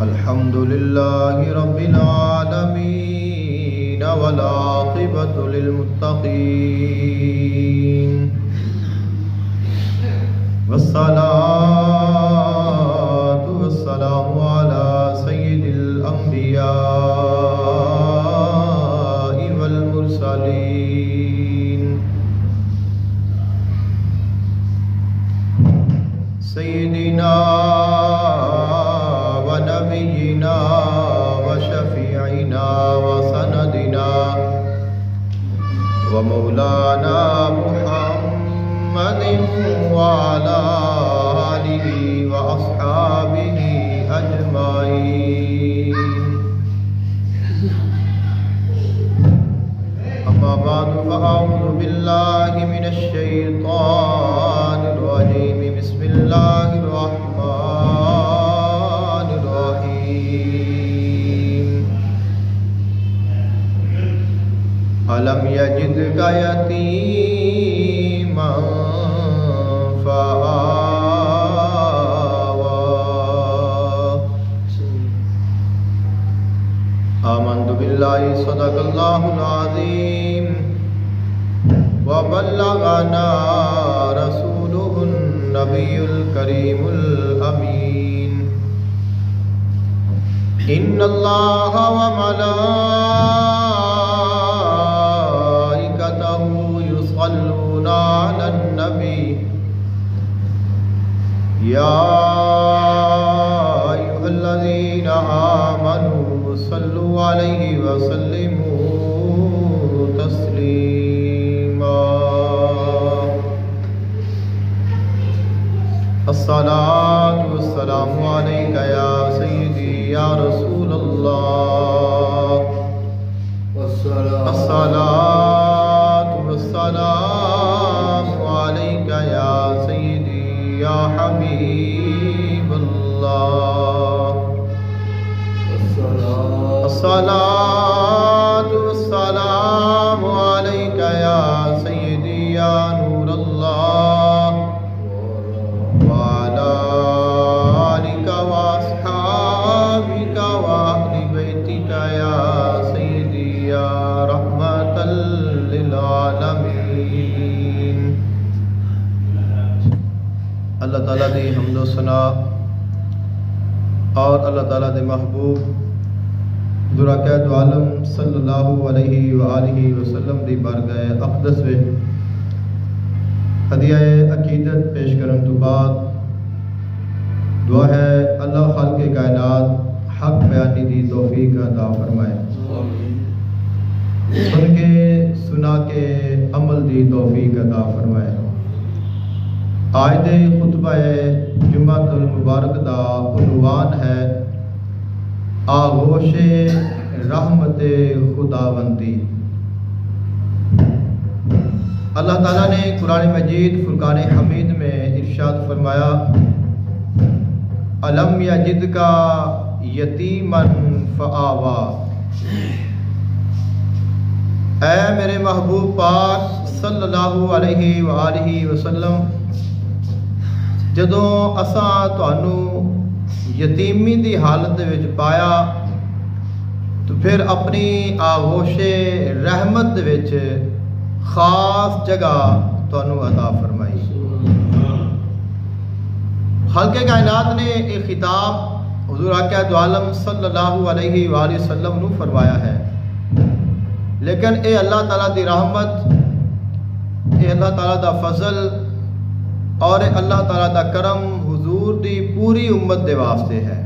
الحمد لله رب العالمين والعاقبة للمتقين والصلاة والسلام على سيد الأنبياء والمرسلين سيدنا ونبينا وشفيعنا وسندنا ومولانا محمد وعلى آله وأصحابه أجمعين. أما بعد فأعوذ بالله من الشيطان الرجيم. بسم الله الرحمن الرحيم. ألم يجدك يتيما فآوى. آمنت بالله صدق الله العظيم وبلغنا رسوله النبي الكريم الأمين. إن الله وملائكته يصلون على النبي يا أيها الذين آمنوا صلوا عليه وسلموا تسليما. الصلاة والسلام عليك يا سيدي يا رسول الله. الصلاة والسلام عليك يا سيدي يا حبيب الله. الصلاة والسلام عليك يا سيدي يا نور الله وعلى آلك وأصحابك وأهل بيتك يا سيدي يا رحمة للعالمين. اللہ تعالیٰ دی حمد و ثنا اور اللہ تعالیٰ دے محبوب دراقید عالم صلی اللہ علیہ وآلہ وسلم دی بارگاہ اقدس وچ ہدیہ عقیدت پیش کرن تو بعد دعا ہے اللہ خالق کائنات حق بیانی دی توفیق عطا فرمائے. سن کے سنا کے عمل دی توفیق عطا فرمائے. آج دے خطبہ جمعۃ المبارک دا عنوان ہے آغوش رحمت خداوندی. اللہ تعالیٰ نے قرآن مجید فرقان حمید میں ارشاد فرمایا الم یجدک یتیما فآویٰ. اے میرے محبوب پاک صلی اللہ علیہ وآلہ وسلم، جدوں اساں تانوں یتیمی دی حالت وچ پایا تو پھر اپنی آغوش رحمت وچ خاص جگہ تانوں عطا فرمائی. خالق کائنات نے ایک خطاب حضور آقا دو عالم صلی اللہ علیہ وآلہ وسلم نو فرمایا ہے، لیکن اے اللہ تعالیٰ دی رحمت، اے اللہ تعالیٰ دا فضل اور اللہ تعالیٰ دا کرم حضور دی پوری امت دے واسطے ہے.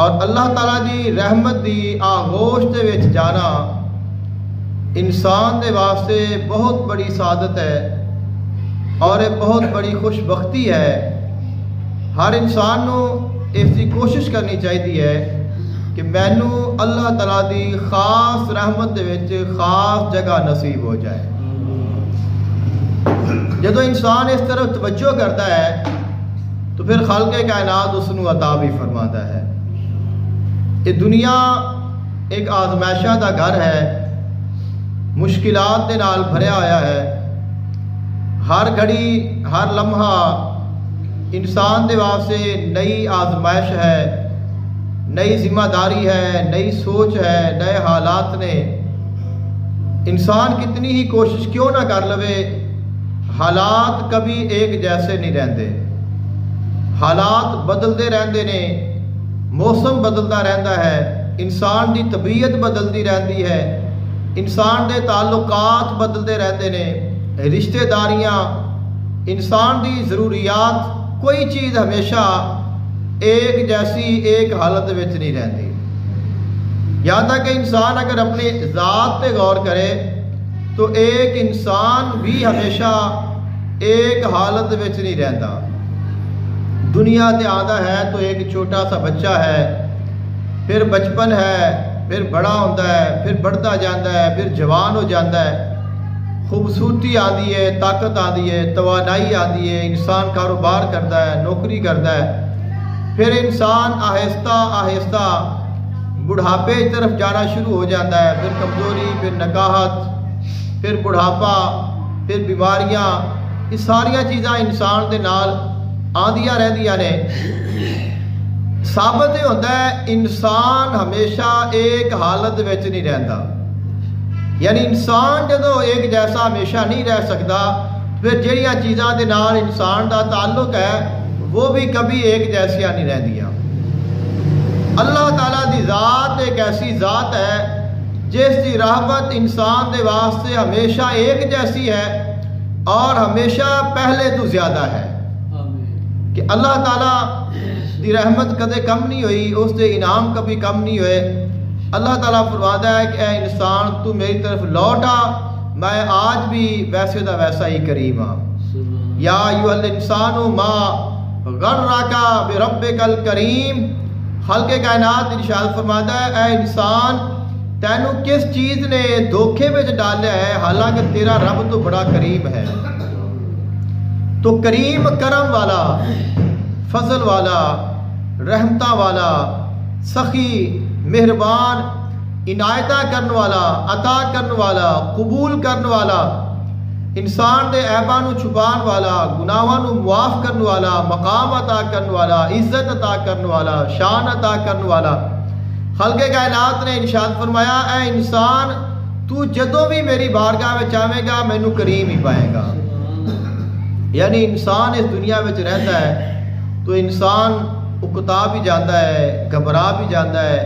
اور اللہ تعالیٰ دی رحمت دی آغوش دے وچ جانا انسان دے واسطے بہت بڑی سعادت ہے اور بہت بڑی خوش بختی ہے. ہر انسان نو اس کی کوشش کرنی چاہیے ہے کہ مینو اللہ تعالیٰ دی خاص رحمت دے وچ خاص جگہ نصیب ہو جائے. جدو انسان اس طرف توجہ کرتا ہے تو پھر خالق کائنات اس نو عطا بھی فرماتا ہے. یہ دنیا ایک آزمائشاں دا گھر ہے، مشکلات دے نال بھریا ہویا ہے. ہر گھڑی ہر لمحہ انسان دے واسطے نئی آزمائش ہے، نئی ذمہ داری ہے، نئی سوچ ہے، نئے حالات نے۔ انسان کتنی ہی کوشش کیوں نہ کر لوے، حالات کبھی ایک جیسے نہیں رہندے، حالات بدلتے رہندے نے، موسم بدلتا رہندا ہے، انسان دی طبیعت بدلتی رہندی ہے، انسان دے تعلقات بدلتے رہندے نے، رشتہ داریاں، انسان دی ضروریات، کوئی چیز ہمیشہ ایک جیسی ایک حالت وچ نہیں رہندی۔ یہاں تک کہ انسان اگر اپنی ذات پہ غور کرے تو ایک انسان بھی ہمیشہ ایک حالت وچ نہیں رہندا۔ دنیا تے آندا ہے تو ایک چھوٹا سا بچہ ہے، پھر بچپن ہے، پھر بڑا ہوتا ہے، پھر بڑھتا جاتا ہے، پھر جوان ہو جاتا ہے، خوبصورتی آتی ہے، طاقت آتی ہے، توانائی آتی ہے، انسان کاروبار کرتا ہے، نوکری کرتا ہے، پھر انسان آہستہ آہستہ بڑھاپے کی طرف جانا شروع ہو جاتا ہے، پھر کمزوری، پھر نکاہت، پھر بڑھاپا، پھر بیماریاں، یہ ساریا چیزاں انسان دے نال آندیاں رہندیاں نے۔ ثابت یہ ہوتا ہے انسان ہمیشہ ایک حالت وچ نہیں رہندا، یعنی انسان جدو ایک جیسا ہمیشہ نہیں رہ سکتا، پھر جہڑیاں چیزاں دے نال انسان دا تعلق ہے وہ بھی کبھی ایک جیسیاں نہیں رہندیاں۔ اللہ تعالیٰ دی ذات ایک ایسی ذات ہے جس دی رحمت انسان دے واسطے ہمیشہ ایک جیسی ہے اور ہمیشہ پہلے تو زیادہ ہے، کہ اللہ تعالیٰ دی رحمت کدے کم نہیں ہوئی، اس دے انعام کبھی کم نہیں ہوئے۔ اللہ تعالیٰ فرماتا ہے کہ اے انسان تو میری طرف لوٹ آ، میں آج بھی ویسے دا ویسا ہی کریم ہاں۔ یا ایھا الانسان ما غرک بربک الکریم، خالق کائنات ارشاد فرماتا ہے اے انسان تینو کس چیز نے دھوکے میں ڈالیا ہے، حالانکہ تیرا رب تو بڑا کریم ہے۔ تو کریم کرم والا، فضل والا، رحمتہ والا، سخی، مہربان، عنایتہ کرنے والا، عطا کرنے والا، قبول کرنے والا، انسان دے عیباں نو چھپان والا، گناہاں نو معاف کرنے والا، مقام عطا کرنے والا، عزت عطا کرنے والا، شان عطا کرنے والا۔ خالق کائنات نے ارشاد فرمایا اے انسان تو جدوں بھی میری بارگاہ میں آوے گا مینوں کریم ہی پائے گا۔ یعنی انسان اس دنیا میں رہتا ہے تو انسان اکتا بھی جاتا ہے، گھبرا بھی جاتا ہے،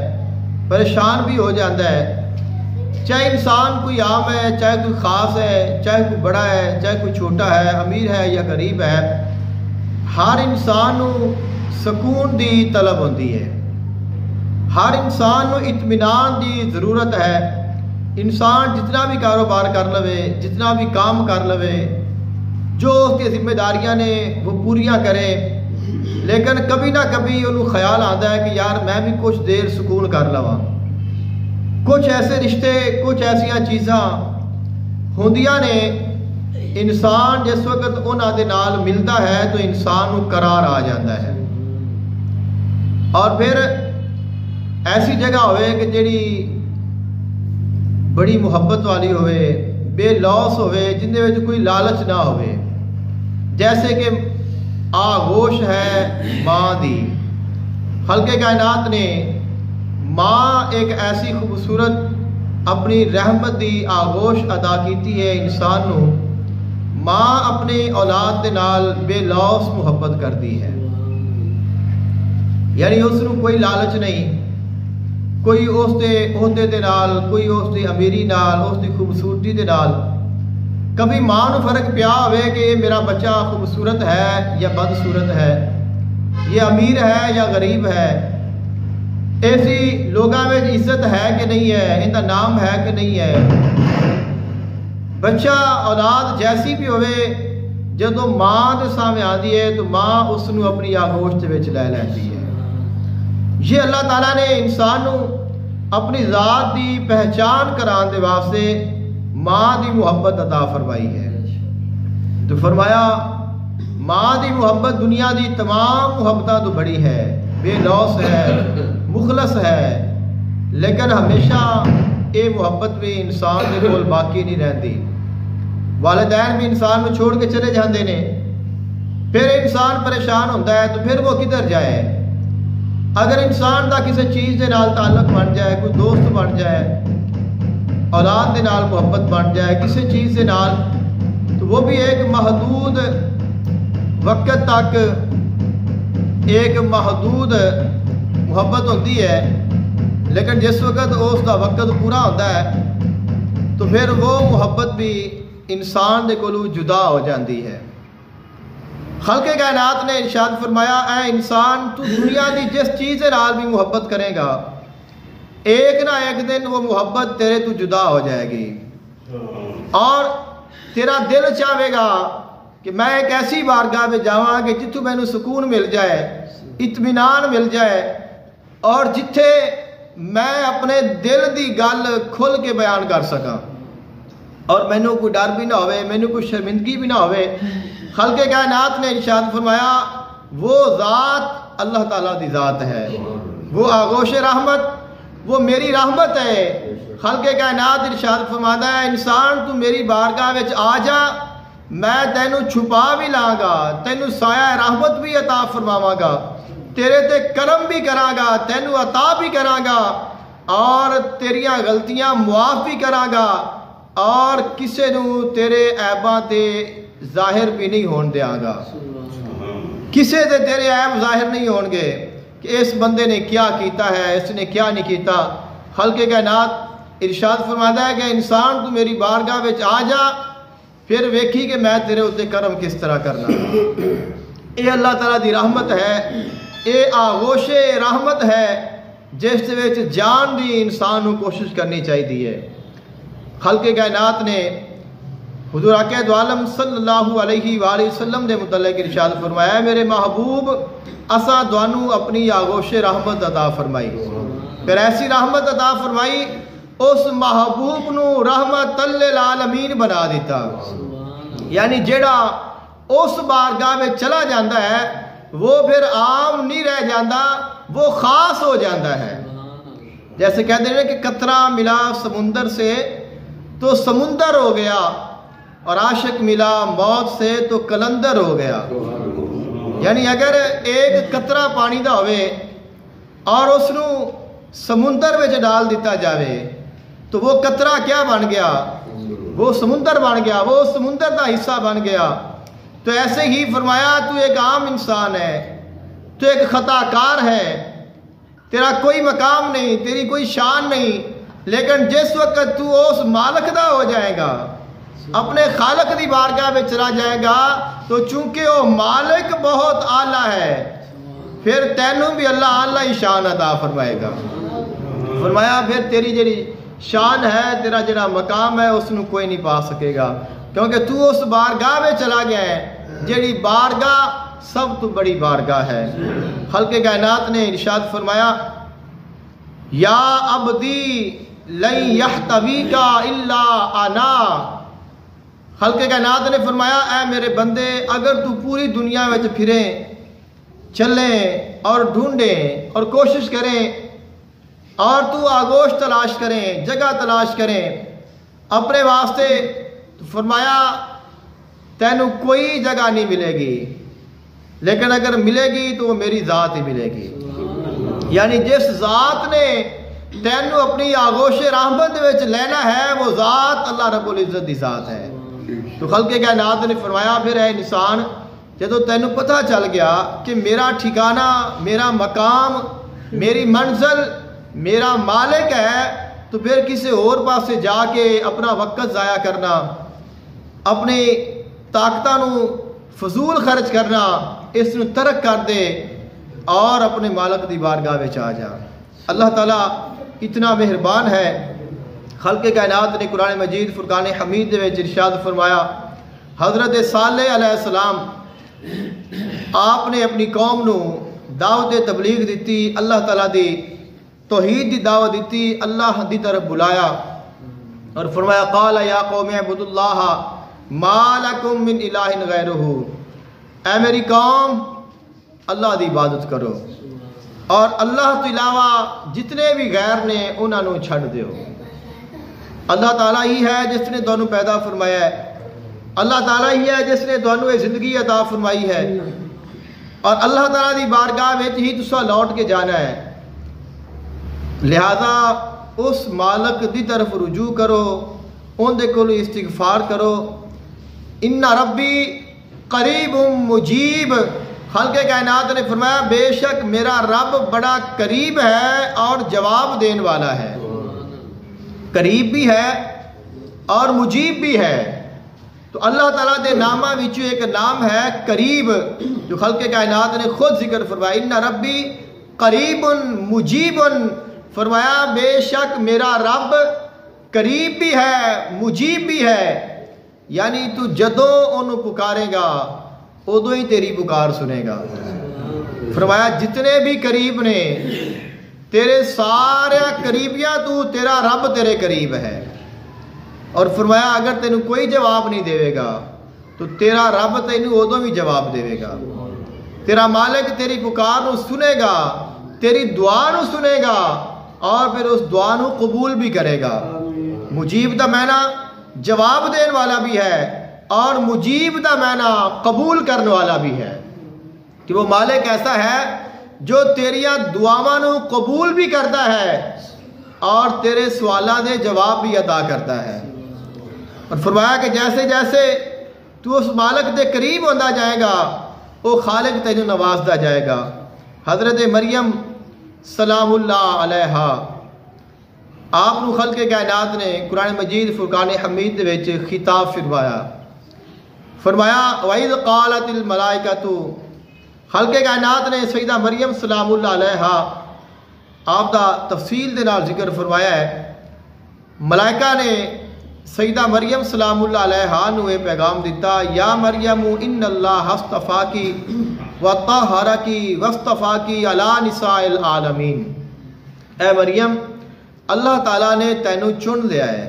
پریشان بھی ہو جاتا ہے، چاہے انسان کوئی عام ہے، چاہے کوئی خاص ہے، چاہے کوئی بڑا ہے، چاہے کوئی چھوٹا ہے، امیر ہے یا غریب ہے، ہر انسان نو سکون دی طلب ہوتی ہے، ہر انسان نو اطمینان دی ضرورت ہے۔ انسان جتنا بھی کاروبار کر لوے، جتنا بھی کام کر لوے، جو اس کی ذمہ داریاں نے وہ پوریاں کرے، لیکن کبھی نہ کبھی انہوں خیال آتا ہے کہ یار میں بھی کچھ دیر سکون کر لواں، کچھ ایسے رشتے، کچھ ایسیاں چیزاں ہوندیاں نے، انسان جس وقت انہاں دے نال ملتا ہے تو انسان کو قرار آ جاتا ہے، اور پھر ایسی جگہ ہوئے کہ جڑی بڑی محبت والی ہوئے، بے لوس ہوئے، جن دے وچ کوئی لالچ نہ ہوئے، جیسے کہ آغوش ہے ماں دی۔ خالق کائنات نے ماں ایک ایسی خوبصورت اپنی رحمت دی آغوش ادا کیتی ہے انسان نو۔ ماں اپنی اولاد دے نال بے لوس محبت کرتی ہے، یعنی اس نو کوئی لالچ نہیں، کوئی اس دے عہدے دے نال، کوئی اس دی امیری نال، اس دی خوبصورتی دے نال کبھی ماں نو فرق پیا ہوئے کہ یہ میرا بچہ خوبصورت ہے یا بدصورت ہے، یہ امیر ہے یا غریب ہے، ایسی لوگاں میں عزت ہے کہ نہیں ہے، ان کا نام ہے کہ نہیں ہے۔ بچہ اولاد جیسی بھی ہوئے جدو ماں دے سامنے آتی ہے تو ماں اس نو اپنی آغوش دے وچ لے لیتی ہے۔ یہ اللہ تعالیٰ نے انسان نو اپنی ذات دی پہچان کران دے واسطے ماں دی محبت عطا فرمائی ہے۔ تو فرمایا ماں دی محبت دنیا دی تمام محبتاں تو بڑی ہے، بے لوس ہے، مخلص ہے، لیکن ہمیشہ یہ محبت بھی انسان کے کول باقی نہیں رہتی۔ والدین بھی انسان کو چھوڑ کے چلے جاندے نے، پھر انسان پریشان ہوتا ہے تو پھر وہ کدھر جائے؟ اگر انسان دا کسی چیز دے نال تعلق بن جائے، کوئی دوست بن جائے، اولاد دے نال محبت بن جائے کسی چیز دے نال، تو وہ بھی ایک محدود وقت تک ایک محدود محبت ہوتی ہے، لیکن جس وقت اس دا وقت پورا ہوتا ہے تو پھر وہ محبت بھی انسان دے کولو جدا ہو جاتی ہے۔ خلق کائنات نے ارشاد فرمایا، اے انسان تو دنیا دی جس چیز دے نال بھی محبت کرے گا، ایک نہ ایک دن وہ محبت تیرے تو جدا ہو جائے گی، اور تیرا دل چاہے گا کہ میں ایک ایسی بارگاہ میں جاواں کہ جتوں مینوں سکون مل جائے، اطمینان مل جائے، اور جتھے میں اپنے دل دی گل کھل کے بیان کر سکاں، اور مینوں کوئی ڈر بھی نہ ہوئے، مینوں کوئی شرمندگی بھی نہ ہوئے۔ خلق کائنات نے ارشاد فرمایا، وہ ذات اللہ تعالیٰ دی ذات ہے، وہ آغوش رحمت، وہ میری رحمت ہے۔ خلق کائنات ارشاد فرماتا ہے، انسان تو میری بارگاہ وچ آ جا، میں تینوں چھپا بھی لاں گا، تینوں سایہ رحمت بھی عطا فرماواں گا، تیرے تے کرم بھی کراں گا، تینوں عطا بھی کراں گا، اور تیریاں غلطیاں معاف بھی کراں گا، اور کسے نوں تیرے عیباں تے ظاہر بھی نہیں ہون دیاں گا، کسے تے تیرے عیب ظاہر نہیں ہون گے کہ اس بندے نے کیا کیتا ہے، اس نے کیا نہیں کیتا۔ خلق کائنات ارشاد فرماتا ہے کہ انسان تو میری بارگاہ وچ آ جا، پھر ویکھی کہ میں تیرے اتنے کرم کس طرح کرنا۔ یہ اللہ تعالیٰ دی رحمت ہے، یہ آغوش رحمت ہے جس وچ جان دی انسان کو کوشش کرنی چاہیے۔ خلق کائنات نے حضور آقا دو عالم صلی اللہ علیہ وآلہ وسلم دے متعلق ارشاد فرمایا، میرے محبوب اساں دوانوں اپنی آغوش رحمت عطا فرمائی، پھر ایسی رحمت عطا فرمائی اس محبوب نو رحمت للعالمین بنا دیتا، یعنی جیڑا اس بارگاہ میں چلا جاندہ ہے وہ پھر عام نہیں رہ جاندہ، وہ خاص ہو جاندہ ہے۔ جیسے کہتے ہیں کہ قطرہ ملا سمندر سے تو سمندر ہو گیا، اور عاشق ملا موت سے تو کلندر ہو گیا۔ یعنی اگر ایک قطرہ پانی دا ہوئے اور اس نو سمندر میں ڈال دیتا جاوے تو وہ قطرہ کیا بن گیا؟ وہ سمندر بن گیا، وہ سمندر دا حصہ بن گیا۔ تو ایسے ہی فرمایا تو ایک عام انسان ہے، تو ایک خطا کار ہے، تیرا کوئی مقام نہیں، تیری کوئی شان نہیں، لیکن جس وقت تو اس مالک دا ہو جائے گا، اپنے خالق دی بارگاہ میں چلا جائے گا، تو چونکہ وہ مالک بہت اعلیٰ ہے، پھر تینوں بھی اللہ اعلیٰ ہی شان عطا فرمائے گا۔ فرمایا پھر تیری جڑی شان ہے، تیرا جڑا مقام ہے، اس نو کوئی نہیں پا سکے گا، کیونکہ تو اس بارگاہ میں چلا گیا ہے جڑی بارگاہ سب تو بڑی بارگاہ ہے۔ خلق کائنات نے ارشاد فرمایا، یا عبدی لن یحتویک الا انا۔ خلق کائنات نے فرمایا، اے میرے بندے اگر تو پوری دنیا میں پھریں، چلیں اور ڈھونڈیں اور کوشش کریں، اور تو آگوش تلاش کریں، جگہ تلاش کریں اپنے واسطے، تو فرمایا تینوں کوئی جگہ نہیں ملے گی، لیکن اگر ملے گی تو وہ میری ذات ہی ملے گی۔ یعنی جس ذات نے تینوں اپنی آغوش رحمت وچ لینا ہے وہ ذات اللہ رب العزت دی ذات ہے۔ تو خلق کائنات نے فرمایا پھر اے انسان، جدو تینوں پتہ چل گیا کہ میرا ٹھکانہ، میرا مقام، میری منزل میرا مالک ہے، تو پھر کسی اور پاسے جا کے اپنا وقت ضائع کرنا، اپنی طاقتاں نو فضول خرچ کرنا، اس نو ترک کر دے اور اپنے مالک دی بارگاہ وچ آ جا۔ اللہ تعالیٰ اتنا مہربان ہے۔ خلق کائنات نے قرآن مجید فرقان حمید دے وچ ارشاد فرمایا، حضرت صالح علیہ السلام آپ نے اپنی قوم نو دعوت تبلیغ دیتی، اللہ تعالیٰ دی توحید دی دعوت دیتی، اللہ دی طرف بلایا، اور فرمایا قال یا قوم اعبدوا اللہ ما لکم من الہ غیرہ، اے میری قوم اللہ دی عبادت کرو، اور اللہ تو علاوہ جتنے بھی غیر نے انہاں نو چھڑ دیو۔ اللہ تعالیٰ ہی ہے جس نے دونوں پیدا فرمایا ہے، اللہ تعالیٰ ہی ہے جس نے تانوں یہ زندگی عطا فرمائی ہے اور اللہ تعالیٰ دی بارگاہ میں ہی تسا لوٹ کے جانا ہے. لہذا اس مالک دی طرف رجوع کرو، ان دے کول استغفار کرو. ان ربی قریب مجیب، خالق کائنات نے فرمایا بے شک میرا رب بڑا قریب ہے اور جواب دینے والا ہے. قریب بھی ہے اور مجیب بھی ہے. تو اللہ تعالیٰ دے نامہ وچوں ایک نام ہے قریب، جو خالق کائنات نے خود ذکر فرمایا ان ربی قریب مجیب. فرمایا بے شک میرا رب قریب بھی ہے مجیب بھی ہے، یعنی تو جدوں انہوں پکارے گا ادو ہی تیری پکار سنے گا. فرمایا جتنے بھی قریب نے تیرے سارے قریبیاں تو تیرا رب تیرے قریب ہے. اور فرمایا اگر تینوں کوئی جواب نہیں دے گا تو تیرا رب تینوں ادو بھی جواب دے گا. تیرا مالک تیری پکار نو سنے گا، تیری دعا نو سنے گا اور پھر اس دعا نو قبول بھی کرے گا. مجیب دا معنی جواب دینے والا بھی ہے اور مجیب دا معنی قبول کرنے والا بھی ہے، کہ وہ مالک ایسا ہے جو تیریاں دعاواں نو قبول بھی کرتا ہے اور تیرے سوالاں دے جواب بھی عطا کرتا ہے. اور فرمایا کہ جیسے جیسے تو اس مالک دے قریب ہوتا جائے گا وہ خالق تینوں نوازدا جائے گا. حضرت مریم سلام اللہ علیہا آپ نو خلق کائنات نے قرآن مجید فرقان حمید دے وچ خطاب فرمایا. فرمایا وَإِذْ قَالَتِ الْمَلَائِكَةُ، خلق کائنات نے سیدہ مریم سلام اللہ علیہا آپ دا تفصیل دے نال ذکر فرمایا ہے. ملائکہ نے سیدہ مریم سلام اللہ علیہا نو یہ پیغام دیتا یا مریم ان اللہ اصطفاکی وطہرکی واصطفاکی علی نساء العالمین. اے مریم اللہ تعالیٰ نے تینوں چن لیا ہے،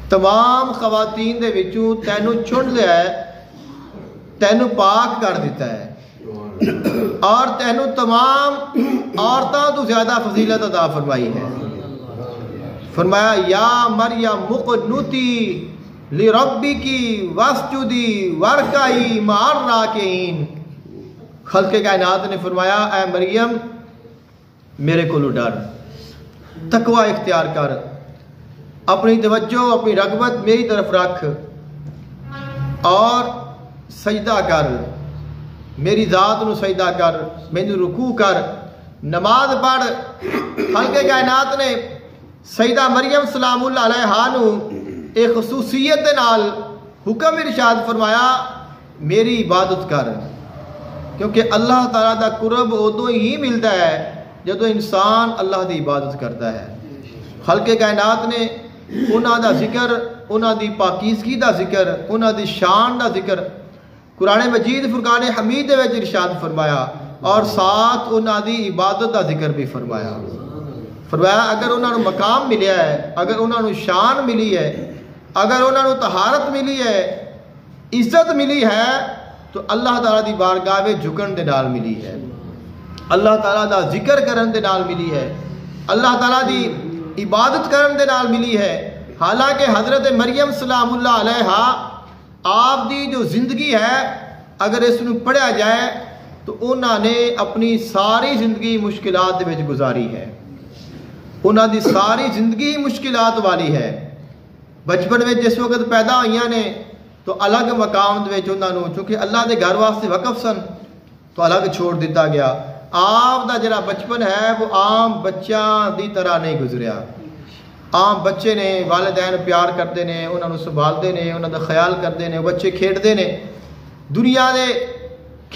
تمام خواتین دے وچوں تینوں چن لیا ہے، تینوں پاک کر دیتا ہے اور تینوں تمام عورتوں تو زیادہ فضیلت عطا فرمائی ہے. فرمایا یا مریم مقنوتی لربکی واسجدی وارکعی مع الراکعین. خلق کائنات نے فرمایا اے مریم میرے کو ڈر، تقوی اختیار کر، اپنی توجہ اپنی رغبت میری طرف رکھ اور سجدہ کر، میری ذات نو سجدہ کر، مینوں رکوع کر، نماز پڑھ. خلق کائنات نے سیدہ مریم سلام اللہ علیہا نو ایک خصوصیت دے نال حکم ارشاد فرمایا میری عبادت کر، کیونکہ اللہ تعالیٰ دا قرب ادو ہی ملتا ہے جدو انسان اللہ دی عبادت کرتا ہے. خلق کائنات نے انہاں دا ذکر، انہاں دی پاکیزگی دا ذکر، انہاں دی شان دا ذکر قرآن مجید فرقان حمید دے وچ ارشاد فرمایا اور ساتھ انہاں دی عبادت دا ذکر بھی فرمایا. فرمایا اگر انہاں نو مقام ملیا ہے، اگر انہاں نو شان ملی ہے، اگر انہاں نو طہارت ملی ہے، عزت ملی ہے تو اللہ تعالیٰ دی بارگاہ وچ جھکن دے نال ملی ہے، اللہ تعالیٰ دا ذکر کرن دے نال ملی ہے، اللہ تعالیٰ دی عبادت کرن دے نال ملی ہے. حالانکہ حضرت مریم سلام اللہ علیہا آپ دی جو زندگی ہے اگر اس نو پڑھیا جائے تو انہاں نے اپنی ساری زندگی مشکلات دے وچ گزاری ہے، انہاں دی ساری زندگی مشکلات والی ہے. بچپن میں جس وقت پیدا ہوئیاں نے تو الگ مقام دے وچ انہاں نو چونکہ اللہ دے گھر واسطے وقف سن تو الگ چھوڑ دیتا گیا. آپ دا جڑا بچپن ہے وہ عام بچیاں دی طرح نہیں گزریا. عام بچے نے والدین پیار کرتے نے، انہاں نو سنبھالتے نے، انہاں دا خیال کرتے نے، بچے کھیڈتے نے، دنیا دے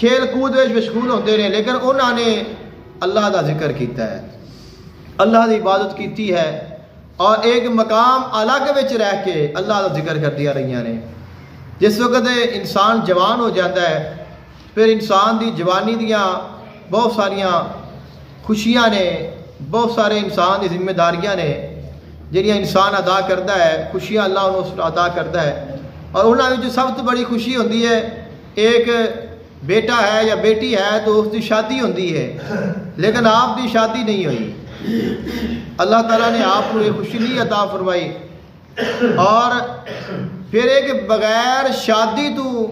کھیل کود وچ مشغول ہوتے نے، لیکن انہاں نے اللہ دا ذکر کیتا ہے، اللہ دی عبادت کیتی ہے اور ایک مقام الگ وچ رہ کے اللہ دا ذکر کردیا رہیاں نے. جس وقت انسان جوان ہو جاتا ہے پھر انسان دی جوانی دیاں بہت ساریاں خوشیاں نے، بہت سارے انسان دی ذمہ داریاں نے جہاں انسان ادا کرتا ہے. خوشیاں اللہ انہوں ادا کرتا ہے اور انہوں نے جو سب تو بڑی خوشی ہوتی ہے ایک بیٹا ہے یا بیٹی ہے تو اس کی شادی ہوتی ہے، لیکن آپ کی شادی نہیں ہوئی. اللہ تعالیٰ نے آپ کو یہ خوشی نہیں عطا فرمائی اور پھر ایک بغیر شادی تو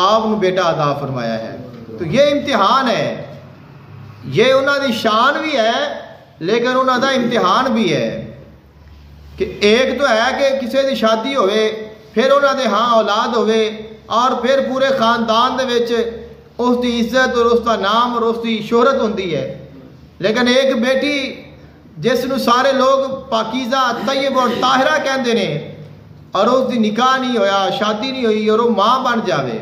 آپ نے بیٹا عطا فرمایا ہے. تو یہ امتحان ہے, یہ انہوں دی شان بھی ہے لیکن انہوں دا امتحان بھی ہے کہ ایک تو ہے کہ کسی دی شادی ہوئے, پھر انہوں دے ہاں اولاد ہوئے, اور پھر پورے خاندان دے وچ اس دی عزت اور اس دا نام اور اس دی شہرت ہوندی ہے. لیکن ایک بیٹی جس نو سارے لوگ پاکیزہ طیب اور طاہرہ کہندے نے, اور اس دی نکاح نہیں ہویا, شادی نہیں ہوئی, اور وہ ماں بن جاوے,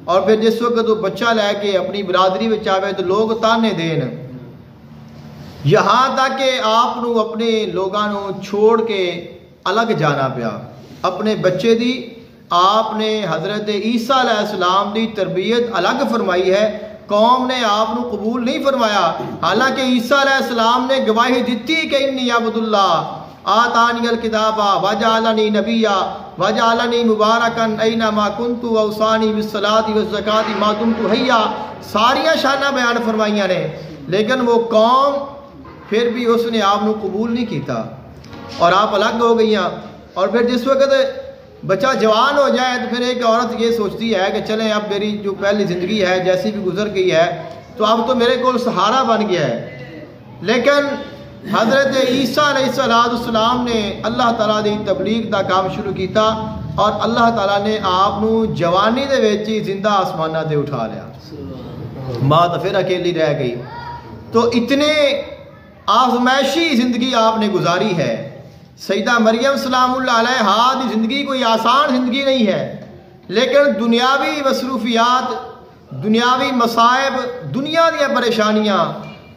اور پھر جس وقت وہ بچہ لے کے اپنی برادری میں آوے تو لوگ تانے دین, یہاں تک کہ آپ نو اپنے لوگاں نو چھوڑ کے الگ جانا پیا. اپنے بچے دی آپ نے حضرت عیسیٰ علیہ السلام دی تربیت الگ فرمائی ہے, قوم نے آپ نو قبول نہیں فرمایا, حالانکہ عیسیٰ علیہ السلام نے گواہی دیتی کہ انی عبد اللہ آتانی الکتاب وجعلنی نبیا وجعلنی مبارکا اینما کنت واوصانی بالصلاۃ والزکاۃ ما دمت حیا. ساریاں شانہ بیان فرمائیاں نے, لیکن وہ قوم پھر بھی اس نے آپ نو قبول نہیں کیتا اور آپ الگ ہو گئیاں. اور پھر جس وقت بچہ جوان ہو جائے تو پھر ایک عورت یہ سوچتی ہے کہ چلیں اب میری جو پہلی زندگی ہے جیسی بھی گزر گئی ہے تو اب تو میرے کو سہارا بن گیا ہے. لیکن حضرت عیسیٰ علیہ السلام نے اللہ تعالیٰ دی تبلیغ دا کام شروع کیتا, اور اللہ تعالیٰ نے آپ نو جوانی دے وچ ہی زندہ آسمانہ تے اٹھا لیا. ماں تو پھر اکیلی رہ گئی. تو اتنے آزمائشی زندگی آپ نے گزاری ہے. سیدہ مریم سلام اللہ علیہا دی زندگی کوئی آسان زندگی نہیں ہے, لیکن دنیاوی مصروفیات, دنیاوی مصائب, دنیا دیا پریشانیاں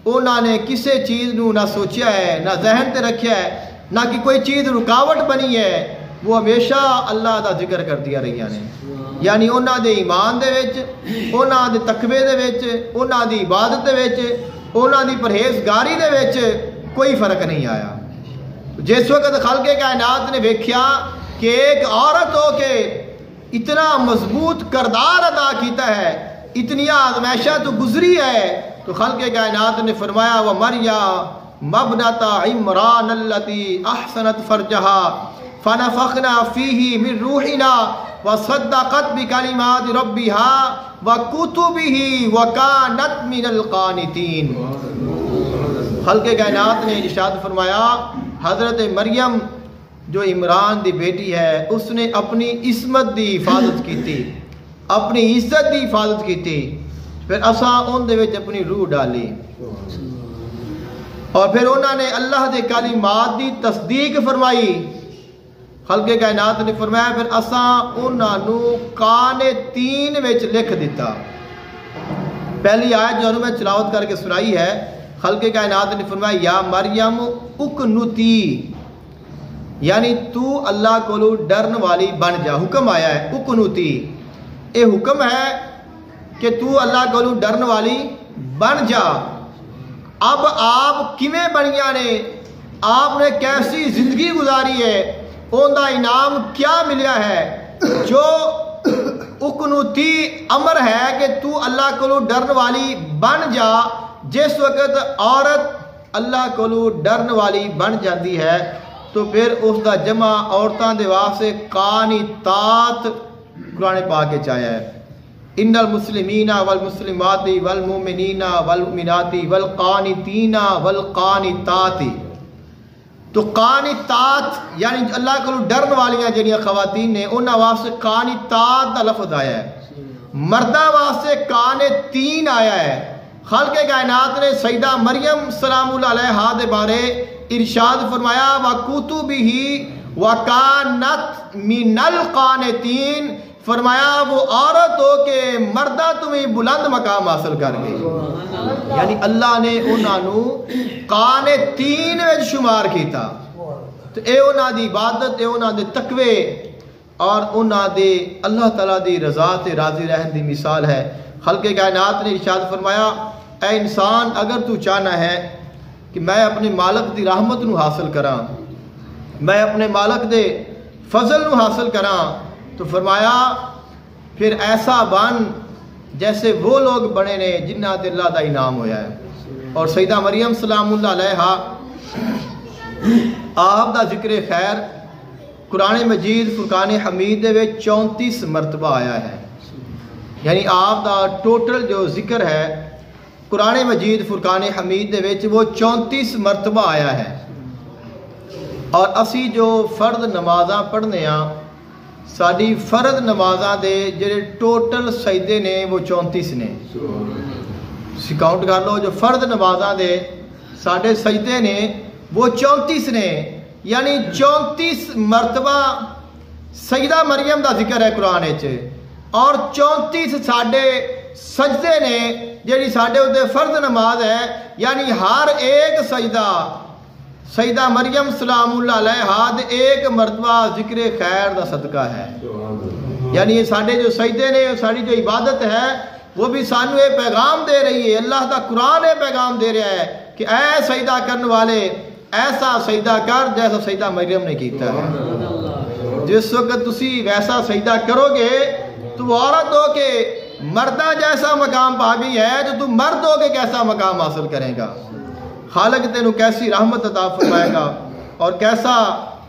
انہوں نے کسی چیز نو نہ سوچیا ہے, نہ ذہن تے رکھیا ہے, نہ کہ کوئی چیز رکاوٹ بنی ہے. وہ ہمیشہ اللہ دا ذکر کر دیا رہی نے, یعنی انہوں دے ایمان دے وچ, انہوں دے تقوی دے وچ, انہوں دی عبادت دے وچ, انہوں دی پرہیزگاری دے وچ کوئی فرق نہیں آیا. جس وقت خلق کائنات نے دیکھا کہ ایک عورت ہو کے اتنا مضبوط کردار ادا کیتا ہے, اتنی آزمائشاں تو گزری ہے, تو خلق کائنات نے فرمایا وَمَرْيَمَ ابْنَتَ عِمْرَانَ الَّتِي أَحْسَنَتْ فَرْجَهَا فَنَفَخْنَا فِيهِ مِنْ رُوحِنَا وَصَدَّقَتْ بِكَلِمَاتِ رَبِّهَا وَكُتُبِهِ وَكَانَتْ مِنَ الْقَانِتِينَ. خلق کائنات نے ارشاد فرمایا حضرت مریم جو عمران دی بیٹی ہے اس نے اپنی عصمت دی حفاظت کی تھی, اپنی عزت دی حفاظت کی تھی. پھر اساں ان دے وچ اپنی روح ڈالی, اور پھر انہوں نے اللہ دے کلمات دی تصدیق فرمائی. خلق کائنات نے فرمایا پھر اساں انہاں نو کان تین وچ لکھ دیتا. پہلی آیت جو میں تلاوت کر کے سنائی ہے, خلق کائنات نے فرمایا یا مریم اقنتی, یعنی تو اللہ کو ڈرن والی بن جا. حکم آیا ہے اقنتی, اے حکم ہے کہ تو اللہ کو ڈرن والی بن جا. اب آپ کیویں بنیاں نے, آپ نے کیسی زندگی گزاری ہے, ان دا انعام کیا ملیا ہے. جو اقنتی امر ہے کہ تو اللہ کو ڈرن والی بن جا, جس وقت عورت اللہ کو ڈرن والی بن جاتی ہے تو پھر اس دا جمع عورتاں دے واسطے قانتات قرآن پاک کے چاہیا ہے. ان المسلمین والمسلمات والمؤمنین والمؤمنات والقانتین والقانتات. تو قانتات یعنی اللہ کو ڈرن والیاں جڑیاں خواتین نے انہاں واسطے قانتات دا لفظ آیا ہے, مرداں واسطے قانتین آیا ہے. خلق کائنات نے سیدہ مریم سلام اللہ علیہا دے بارے ارشاد فرمایا وَكُتُبِهِ وَكَانَتْ مِنَ الْقَانِتِينَ, فرمایا وہ عورت ہو کہ مردہ تمہیں بلند مقام حاصل کر گئی. یعنی اللہ نے انہاں نو قانتین وچ شمار کیتا. تو اے انہاں دی عبادت, اے انہاں دے تقوی اور انہاں دے اللہ تعالیٰ دی رضا تے راضی رہن دی مثال ہے. خلق کائنات نے ارشاد فرمایا اے انسان اگر تو چاہنا ہے کہ میں اپنے مالک دی رحمت نو حاصل کراں, میں اپنے مالک دے فضل نو حاصل کراں, تو فرمایا پھر ایسا بن جیسے وہ لوگ بنے نے جنہاں تے اللہ دا انعام ہویا ہے. اور سیدہ مریم سلام اللہ علیہا آپ دا ذکر خیر قرآن مجید فرقان حمید دے وچ 34 مرتبہ آیا ہے. یعنی آپ دا ٹوٹل جو ذکر ہے قرآن مجید فرقان حمید دے وچ وہ 34 مرتبہ آیا ہے. اور اسی جو فرد نمازاں پڑھنے ہاں ساری فرد نمازاں دے جڑے ٹوٹل سجدے نے وہ 34 نے. تسی کاؤنٹ کر لو جو فرد نمازاں دے ساڈے سجدے نے وہ 34 نے. یعنی 34 مرتبہ سجدہ مریم دا ذکر ہے قرآن وچ اور 34 ساڈے سجدے نے جیڑی ساڈے اُتے فرض نماز ہے. یعنی ہر ایک سجدہ مریم سلام اللہ علیہا دے ایک مرتبہ ذکر خیر دا صدقہ ہے. یعنی یہ ساڈے جو سجدے نے ساری جو عبادت ہے وہ بھی سانو یہ پیغام دے رہی ہے. اللہ دا قرآن یہ پیغام دے رہا ہے کہ اے سجدہ کرنے والے ایسا سجدہ کر جیسا سجدہ مریم نے کیتا ہے. جس وقت تسی ویسا سجدہ کرو گے تو عورت ہو کے مردہ جیسا مقام پا گئی ہے تو تم مرد ہو کے کیسا مقام حاصل کرے گا. خالق تینوں کیسی رحمت عطا فرمائے گا اور کیسا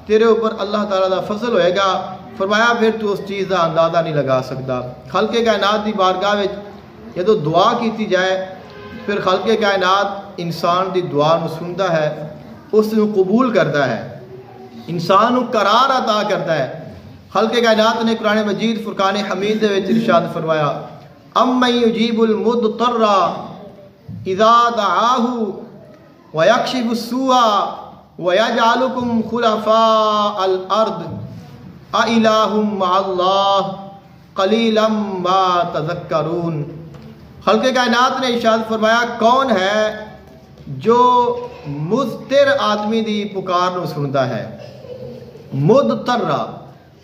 تیرے اوپر اللہ تعالیٰ دا فضل ہوئے گا. فرمایا پھر تو اس چیز دا اندازہ نہیں لگا سکتا. خالق کائنات دی بارگاہ وچ جدوں دعا کیتی جائے پھر خالق کائنات انسان دی دعا نو سنتا ہے, اس نو قبول کرتا ہے, انسان نو قرار عطا کرتا ہے. خالق کائنات نے قرآن مجید فرقان حمید دے وچ ارشاد فرمایا امن یجیب المضطر اذا دعاہ ویکشف السوء ویجعلکم خلفاء الارض اِلٰہٌ مع اللہ قلیلا ما تذکرون. خالق کائنات نے ارشاد فرمایا کون ہے جو مضطر آدمی دی پکار نو سنتا ہے.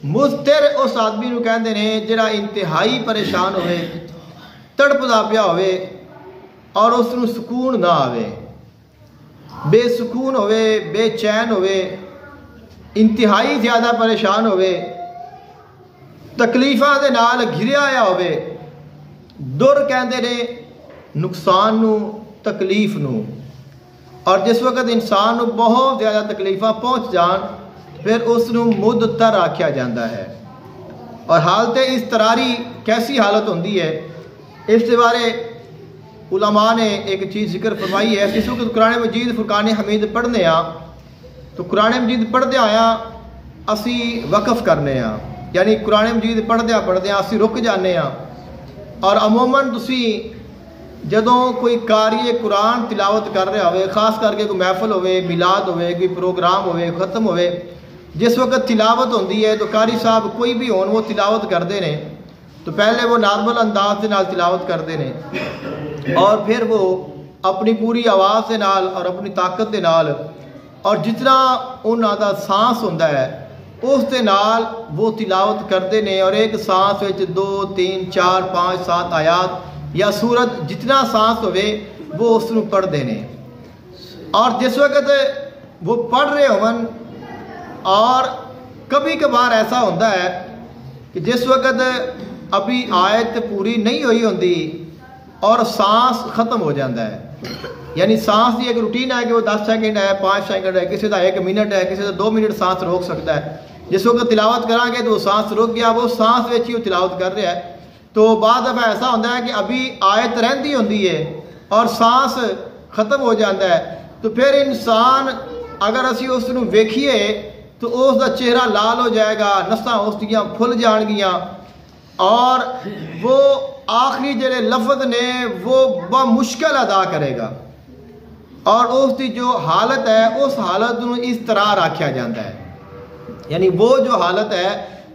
مضطر اس آدمی نو کہندے نے جڑا انتہائی پریشان ہوئے, تڑپدا پیا ہوئے اور اس نو سکون نہ آوے, بے سکون ہوئے, بے چین ہوئے, انتہائی زیادہ پریشان ہوئے, تکلیفاں دے نال گھریا آیا ہوئے. در کہندے نے نقصان نو, تکلیف نو. اور جس وقت انسان نو بہت زیادہ تکلیفاں پہنچ جان پھر اس نو مضطر آکھیا جاندہ ہے. اور حالت اضطراری کیسی حالت ہوندی ہے اس کے بارے علماء نے ایک چیز ذکر فرمائی ہے. جس وقت قرآن مجید فرقان حمید پڑھنے ہاں تو قرآن مجید پڑھدے آیا اسی وقف کرنے ہاں. یعنی قرآن مجید پڑھدے اسی رک جانے ہاں. اور عموماً تسی جدوں کوئی قاری قرآن تلاوت کر رہا ہوئے, خاص کر کے کوئی محفل ہوئے, میلاد ہوئے, کوئی پروگرام ہوئے, ختم ہوئے, جس وقت تلاوت ہوندی ہے تو قاری صاحب کوئی بھی ہون وہ تلاوت کردے نے تو پہلے وہ نارمل انداز دے نال تلاوت کردے نے اور پھر وہ اپنی پوری آواز دے نال اور اپنی طاقت دے نال اور جتنا انہاں دا سانس ہوندا ہے اس دے نال وہ تلاوت کردے نے. اور ایک سانس وچ 2 3 4 5 7 آیات یا سورت جتنا سانس ہوئے وہ اس نو پڑھ دینے. اور جس وقت وہ پڑھ رہے ہون اور کبھی کبھار ایسا ہوتا ہے کہ جس وقت ابھی آیت پوری نہیں ہوئی ہوندی اور سانس ختم ہو جاتا ہے. یعنی سانس کی ایک روٹین ہے کہ وہ 10 سیکنڈ ہے, 5 سیکنڈ ہے, کسی کا 1 منٹ ہے, کسی کا 2 منٹ سانس روک سکتا ہے. جس وقت تلاوت کریں گے تو وہ سانس رک گیا, وہ سانس وچ ہی وہ تلاوت کر رہا ہے. تو بعد دفعہ ایسا ہوتا ہے کہ ابھی آیت رہندی ہوندی ہے اور سانس ختم ہو جاتا ہے تو پھر انسان اگر اسی اس نو ویکھیے تو اس دا چہرہ لال ہو جائے گا, نساں اس دیاں پھل جان گیاں اور وہ آخری جڑے لفظ نے وہ بمشکل ادا کرے گا. اور اس دی جو حالت ہے اس حالت نو اس طرح رکھیا جاتا ہے. یعنی وہ جو حالت ہے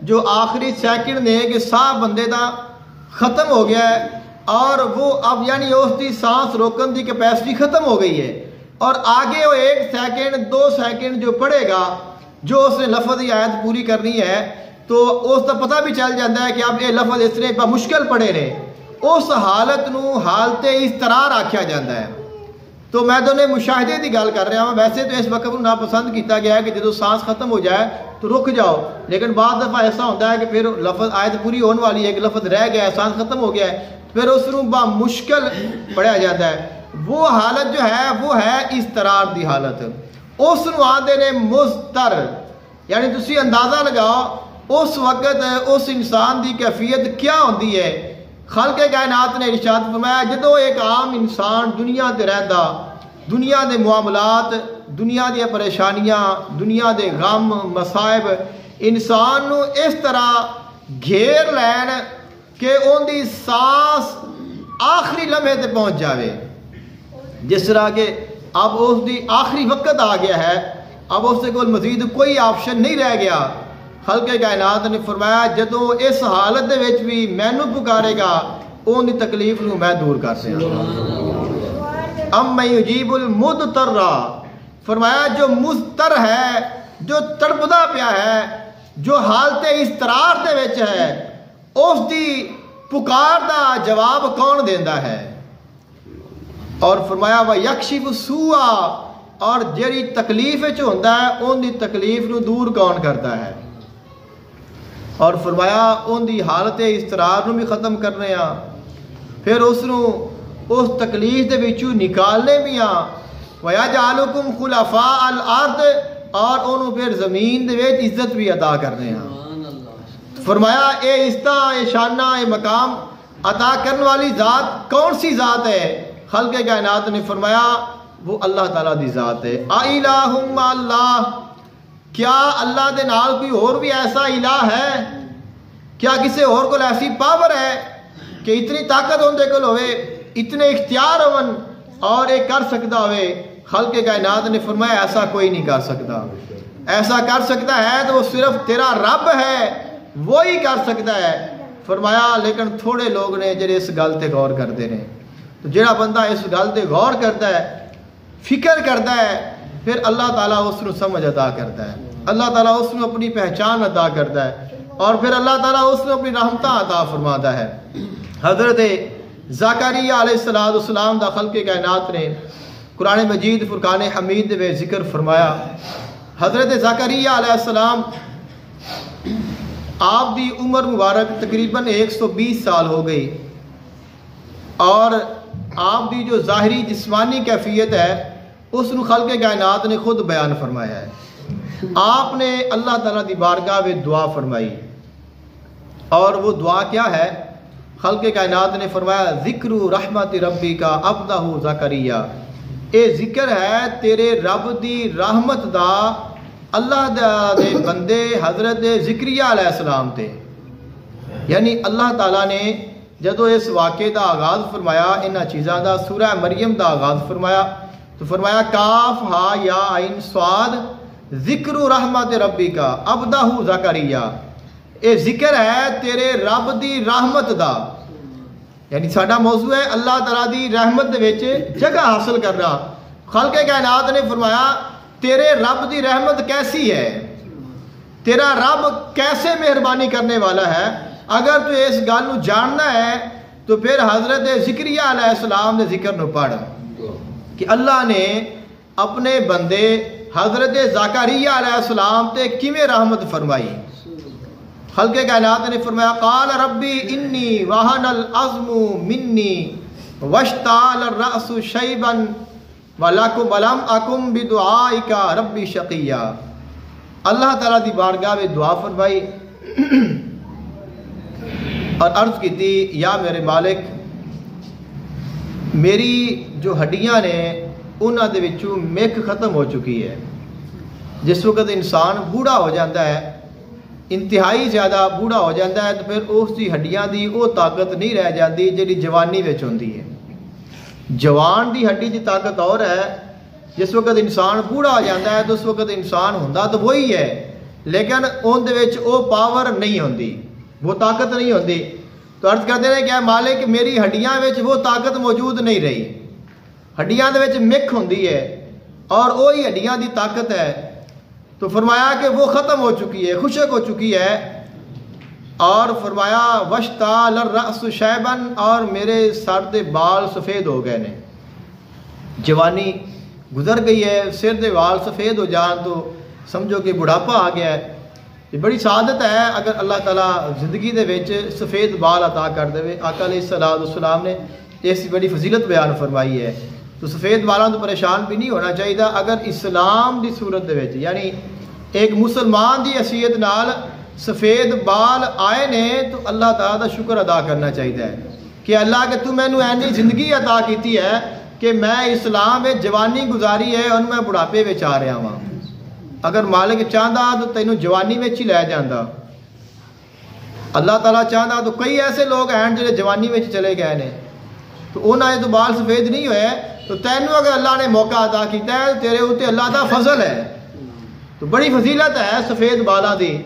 جو آخری سیکنڈ نے کہ ساہ بندے دا ختم ہو گیا ہے اور وہ اب یعنی اس دی سانس روکن دی کیپیسٹی ختم ہو گئی ہے اور آگے وہ 1 سیکنڈ 2 سیکنڈ جو پڑے گا جو اس نے لفظ کی آیت پوری کرنی ہے تو اس کا پتہ بھی چل جاتا ہے کہ اب یہ لفظ اس نے مشکل پڑے نے. اس حالت نو حالت اس طرح رکھیا جاتا ہے. تو میں دونوں مشاہدے کی گل کر رہا ہوں. ویسے تو اس وقت ناپسند کیتا گیا ہے کہ جدو سانس ختم ہو جائے تو رک جاؤ, لیکن بعض دفعہ ایسا ہوتا ہے کہ پھر لفظ آیت پوری ہونے والی ہے, ایک لفظ رہ گیا ہے, سانس ختم ہو گیا ہے, پھر اس کو بمشکل پڑھا جاتا ہے. وہ حالت جو ہے وہ ہے اضطرار دی حالت. اس کو آندے نے مضطر. یعنی تسی اندازہ لگاؤ اس وقت اس انسان دی کیفیت کیا ہوندی ہے۔ خالق کائنات نے ارشاد فرمایا جدو ایک عام انسان دنیا تے رہندا، دنیا دے معاملات، دنیا دی پریشانیاں، دنیا دے غم مصائب انسان نو اس طرح گھیر لین کہ ان دی سانس آخری لمحے تے پہنچ جاوے، جس طرح کہ اب اس دی آخری وقت آ گیا ہے، اب اس کے مزید کوئی آپشن نہیں رہ گیا۔ خالق کائنات نے فرمایا جدو اس حالت دے وچ بھی مینو پکارے گا اون دی تکلیف نو میں دور کر دیا۔ ام یجیب المضطر، فرمایا جو مضطر ہے، جو تڑپدا پیا ہے، جو حالت اضطرار دے وچ ہے، اس دی پکار دا جواب کون دیندا ہے؟ اور فرمایا وَيَكْشِفُ السُّوءَ، اور جیڑی تکلیف وچ ہوندا ہے ان دی تکلیف نو دور کون کرتا ہے؟ اور فرمایا ان دی حالت اضطرار نو بھی ختم کرنے ہاں، پھر اس نو اس تکلیف دے وچوں نکالنے بھی ہاں۔ وَيَجْعَلُكُمْ خُلَفَاءَ الْأَرْضِ، اور انہوں پھر زمین دے وچ عزت بھی عطا کرنے ہاں۔ فرمایا اے عزتاں، اے شانہ، اے مقام عطا کرنے والی ذات کون سی ذات ہے؟ خالق کائنات نے فرمایا وہ اللہ تعالیٰ دی ذات ہے۔ اِلَٰهٌ مَّعَ اللَّهِ، کیا اللہ دے نال کوئی اور بھی ایسا الہ ہے؟ کیا کسی اور کو ایسی پاور ہے کہ اتنی طاقت ہوندے کول ہوئے، اتنے اختیار ہون اور یہ کر سکتا ہوئے؟ خالق کائنات نے فرمایا ایسا کوئی نہیں کر سکتا، ایسا کر سکتا ہے تو وہ صرف تیرا رب ہے، وہی کر سکتا ہے۔ فرمایا لیکن تھوڑے لوگ نے جڑے اس گل تے غور کرتے ہیں، تو جڑا بندہ اس گل تے غور کرتا ہے، فکر کرتا ہے، پھر اللہ تعالیٰ اس کو سمجھ عطا کرتا ہے، اللہ تعالیٰ اس کو اپنی پہچان عطا کرتا ہے، اور پھر اللہ تعالیٰ اس کو اپنی رحمتہ عطا فرماتا ہے۔ حضرت زکریا علیہ السلام دا خالق کائنات نے قرآن مجید فرقان حمید میں ذکر فرمایا۔ حضرت زکریا علیہ السلام آپ دی عمر مبارک تقریباً 120 سال ہو گئی، اور آپ دی جو ظاہری جسمانی کیفیت ہے اس نو خالق کائنات نے خود بیان فرمایا ہے۔ آپ نے اللہ تعالیٰ دی بارگاہ میں دعا فرمائی، اور وہ دعا کیا ہے؟ خالق کائنات نے فرمایا ذکر رحمت ربی کا عبدہ زکریا، اے ذکر ہے تیرے رب دی رحمت دا اللہ دے بندے حضرت زکریا علیہ السلام تے۔ یعنی اللہ تعالیٰ نے جدو اس واقعے دا آغاز فرمایا، انہا چیزاں دا سورہ مریم دا آغاز فرمایا، تو فرمایا کاف ہا یا عین صاد ذکر رحمت ربی کا عبدہ زکریا، اے ذکر ہے تیرے رب دی رحمت دا، یعنی ساڈا موضوع ہے اللہ تعالیٰ دی رحمت دے وچ جگہ حاصل کرنا۔ خالق کائنات نے فرمایا تیرے رب دی رحمت کیسی ہے، تیرا رب کیسے مہربانی کرنے والا ہے؟ اگر تو اس گل نو جاننا ہے تو پھر حضرت زکریا علیہ السلام نے ذکر نو پڑھ کہ اللہ نے اپنے بندے حضرت زکریا علیہ السلام تے کیویں رحمت فرمائی۔ خالق کائنات نے فرمایا قال ربی انی وہن العظم منی واشتعل الرأس شیبا ولم اکم بدعائک ربی شقیا۔ اللہ تعالیٰ دی بارگاہ میں دعا فرمائی اور عرض کی تھی یا میرے مالک، میری جو ہڈیاں نے انہاں دے وچوں مک ختم ہو چکی ہے۔ جس وقت انسان بوڑھا ہو جاتا ہے، انتہائی زیادہ بوڑھا ہو جاتا ہے، تو پھر اس دی ہڈیاں دی وہ طاقت نہیں رہ جاتی جڑی جوانی وچ ہوندی ہے۔ جوان دی ہڈی دی طاقت اور ہے، جس وقت انسان بوڑھا ہو جاتا ہے تو اس وقت انسان ہوندا تو وہی ہے، لیکن ان دے وچ وہ پاور نہیں ہوندی، وہ طاقت نہیں ہوندی۔ تو عرض کرتے ہیں کہ مالک میری ہڈیاں وچ وہ طاقت موجود نہیں رہی، ہڈیاں دے وچ مک ہوندی ہے اور وہی ہڈیاں دی طاقت ہے۔ تو فرمایا کہ وہ ختم ہو چکی ہے، خشک ہو چکی ہے، اور فرمایا واشتعل الرأس شیبا، اور میرے سر دے بال سفید ہو گئے نے، جوانی گزر گئی ہے، سر دے بال سفید ہو جان تو سمجھو کہ بڑھاپا آ گیا ہے۔ یہ بڑی سعادت ہے اگر اللہ تعالیٰ زندگی دے وچ سفید بال عطا کر دے۔ آقا علیہ السلام نے اس بڑی فضیلت بیان فرمائی ہے، تو سفید بالاں تو پریشان بھی نہیں ہونا چاہیے۔ اگر اسلام دی صورت دے وچ یعنی ایک مسلمان دی حیثیت نال سفید بال آئے نے تو اللہ تعالیٰ دا شکر ادا کرنا چاہیے کہ اللہ کہ تو میں اینی زندگی عطا کیتی ہے کہ میں اسلام میں جوانی گزاری ہے اور میں بڑھاپے میں آ رہا ہاں. اگر مالک چاہتا تو تینوں جوانی میں ہی لے جانا. اللہ تعالیٰ چاہتا تو کئی ایسے لوگ ہیں جڑے جوانی میں چلے گئے ہیں تو انہوں تو بال سفید نہیں ہوئے تو تینوں اگر اللہ نے موقع عطا کیتا ہے تیرے اتنے اللہ دا فضل ہے. تو بڑی فضیلت ہے سفید بالاں دی.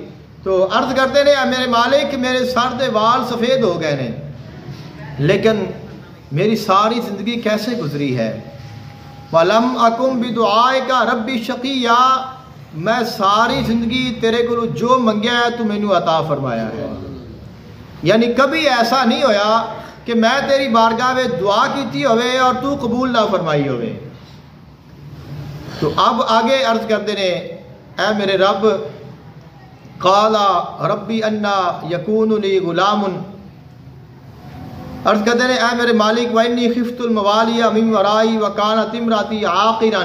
تو عرض کرتے ہیں میرے مالک میرے سر دے وال سفید ہو گئے ہیں لیکن میری ساری زندگی کیسے گزری ہے. وَلَمْ أَكُمْ بِدُعَائِكَ رَبِّ شَقِيًّا میں ساری زندگی تیرے کو جو منگیا ہے تو مینوں عطا فرمایا ہے. یعنی کبھی ایسا نہیں ہویا کہ میں تیری بارگاہ میں دعا کیتی ہوئے اور تو قبول نہ فرمائی ہوئے. تو اب آگے عرض کرتے ہیں اے میرے رب قال ربی انا یکون لی غلام. عرض کرتے ہیں اے میرے مالک وانی خفت الموالی من ورائی وکانت امراتی عاقرا.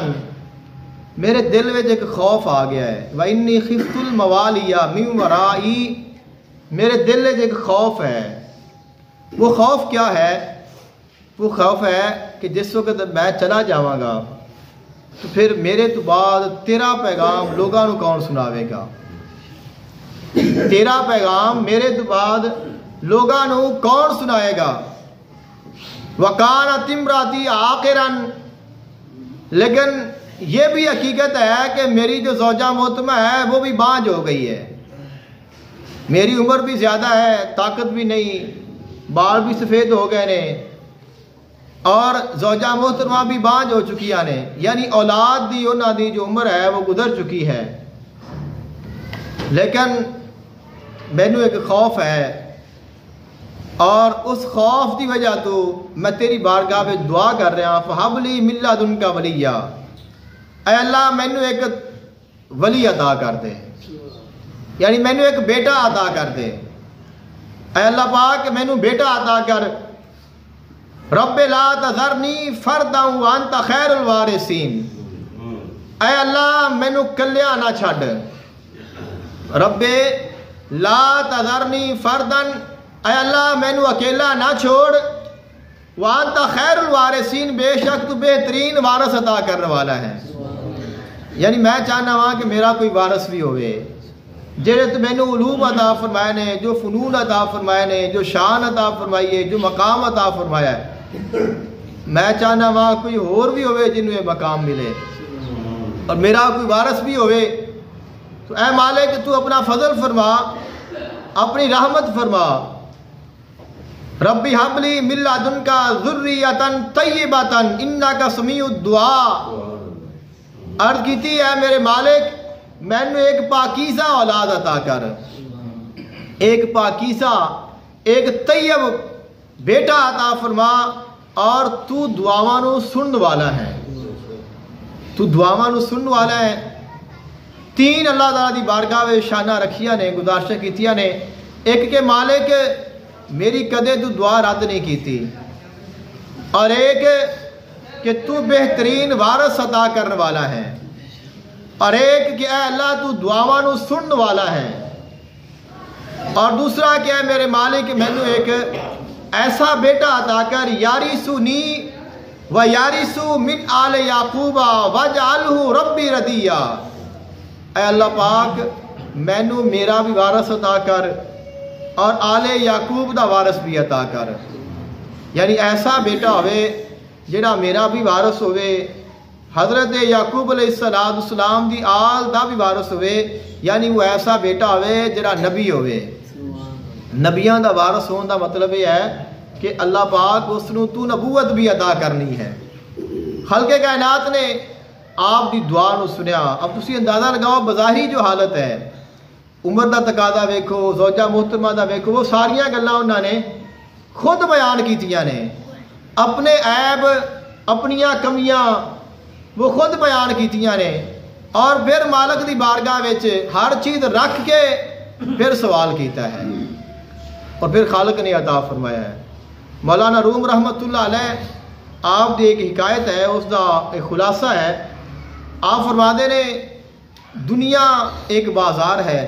میرے دل میں ایک خوف آ گیا ہے. وانی خفت الموالی من ورائی میرے دل میں ایک خوف ہے. وہ خوف کیا ہے؟ وہ خوف ہے کہ جس وقت میں چلا جاواں گا تو پھر میرے تو بعد تیرا پیغام لوگاں نو کون سناوے گا. تیرا پیغام میرے تو بعد لوگاں نو کون سنائے گا. وَكَانَتِ امْرَأَتِي عَاقِرًا لیکن یہ بھی حقیقت ہے کہ میری جو زوجہ محترمہ ہے وہ بھی بانجھ ہو گئی ہے. میری عمر بھی زیادہ ہے, طاقت بھی نہیں, بال بھی سفید ہو گئے نے اور زوجہ محترمہ بھی بانجھ ہو چکی نے. یعنی اولاد دی انہاں دی جو عمر ہے وہ گزر چکی ہے. لیکن مینوں ایک خوف ہے اور اس خوف دی وجہ تو میں تیری بارگاہ میں دعا کر رہا فہب لی من لدنک ولیا. اے اللہ مینوں ایک ولی عطا کر دے, یعنی مینوں ایک بیٹا عطا کر دے. اے اللہ پاک مینوں بیٹا عطا کر. رب لا تذرنی فردا وانت خیر الوارثین. اے اللہ مینوں کلیا نہ چھڈ. رب لا تذرنی فردن اے اللہ مینوں اکیلا نہ چھوڑ. وانت خیر الوارثین بے شک تو بہترین وارث عطا کرنے والا ہے. یعنی میں چاہنا ہاں کہ میرا کوئی وارث بھی ہوئے جڑے تو مینوں علوم عطا فرمائے نے, جو فنون عطا فرمائے نے, جو شان عطا فرمائی ہے, جو مقام عطا فرمایا ہے. میں چاہنا ہاں کوئی اور بھی ہوئے جنہوں یہ مقام ملے اور میرا کوئی وارث بھی ہوئے. تو اے مالک تو اپنا فضل فرما, اپنی رحمت فرما. ربی حب لی من لدنک ذریۃ طیبۃ انک سمیع الدعاء. عرض کیتی ہے میرے مالک مینوں ایک پاکیزہ اولاد عطا کر, ایک پاکیزہ ایک طیب بیٹا عطا فرما. اور تو دعاواں نو سنن والا ہے, تو دعاواں نو سنن والا ہے. تین اللہ تعالیٰ دی بارگاہ میں شانہ رکھیاں نے, گزارشیں کیتیاں نے. ایک کہ مالک میری کدے تو دعا رد نہیں کیتی, اور ایک کہ تو بہترین وارث عطا کرنے والا ہے, اور ایک کہ اے اللہ تو دعاواں نو سنن والا ہے. اور دوسرا کہ اے میرے مالک مینوں ایک ایسا بیٹا عطا کر یارثنی و یارث من آل یعقوب واجعلہ ربی ردیہ. اے اللہ پاک مینوں میرا بھی وارث عطا کر اور آل یعقوب دا وارث بھی عطا کر. یعنی ایسا بیٹا ہوئے جڑا میرا بھی وارث ہوئے, حضرت یعقوب علیہ السلام دی آل دا بھی وارث ہوئے. یعنی وہ ایسا بیٹا ہوئے جڑا نبی ہوئے. نبیاں دا وارث ہون دا مطلب یہ ہے کہ اللہ پاک اس نو تو نبوت بھی عطا کرنی ہے. خلق کائنات نے آپ دی دعا نو سنیا. اب تسی اندازہ لگاؤ بظاہری جو حالت ہے, عمر دا تقاضا ویکھو, زوجہ محترمہ دا ویکھو, وہ ساریاں گلاں انہاں نے خود بیان کیتیاں نے. اپنے عیب اپنیاں کمیاں وہ خود بیان کیتیاں نے, اور پھر مالک دی بارگاہ وچ ہر چیز رکھ کے پھر سوال کیتا ہے اور پھر خالق نے عطا فرمایا ہے. مولانا روم رحمت اللہ علیہ آپ دی ایک حکایت ہے, اس دا ایک خلاصہ ہے. آپ فرماتے نے دنیا ایک بازار ہے،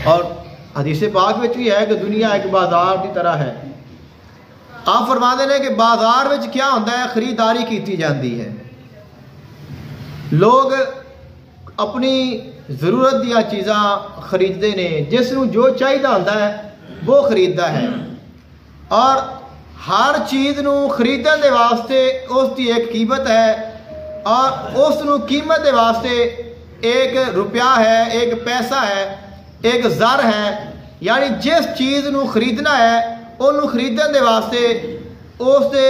اور حدیث پاک میں بھی ہے کہ دنیا ایک بازار کی طرح ہے۔ آپ فرماتے ہیں کہ بازار میں کیا ہوتا ہے، خریداری کی جاتی ہے، لوگ اپنی ضرورت دیا چیزاں خریدتے ہیں، جس کو جو چاہیے ہوتا ہے وہ خریدتا ہے، اور ہر چیز نو خریدنے دے واسطے اس کی ایک قیمت ہے، اور اس نو قیمت دے واسطے ایک روپیہ ہے، ایک پیسہ ہے، ایک زر ہے، یعنی جس چیز نو خریدنا ہے انہوں خریدنے دے واسطے اس دے